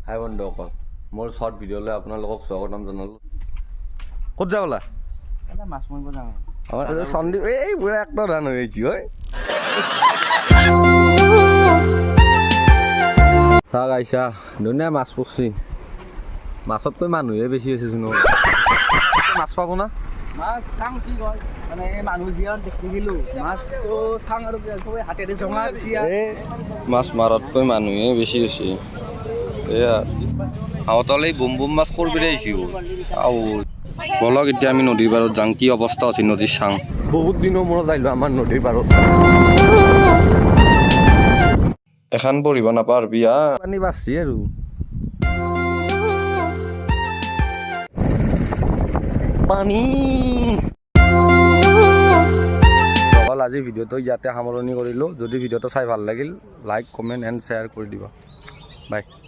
হাই বন্ধুসকল, মোৰ শ্বৰ্ট ভিডিঅ'লৈ আপোনালোকক স্বাগতম জনালোঁ। ক'ত যা বোলা? মাছ মাৰিব যাওঁ। আমাৰ সন্দীপ এই বুঢ়া একটা ধান হৈ আহিছে ঐ। চাহ গাইছা ধুনীয়া মাছ পৰছি। মাছতকৈ মানুহে বেছি আছে চোন। মাছ পাব না? মাছ চাং কি কয় মানে মানুহ জীয়াত দেখিলোঁ মাছটো চাং আৰু চবেই হাতেৰে জঙা মাছ মাৰতকৈ মানুহে বেছি হৈছে। এয়া আউতলে বুম বুম মাছ কৰবি আহিছি বলক এতিয়া আমি নদীৰ পাৰত যাওঁ। কি অৱস্থা আছে নদীৰ চাং। বহুত দিনৰ মূৰত আহিলোঁ আমাৰ নদীৰ পাৰত। এখন পঢ়িব নাপাৰবি পানী বাচছি আৰু পানী। আজি ভিডিঅ'টো ইয়াতে সামৰণি কৰিলোঁ। যদি ভিডিঅ'টো চাই ভাল লাগিল লাইক কমেণ্ট এণ্ড শ্বেয়াৰ কৰি দিবা। বাই।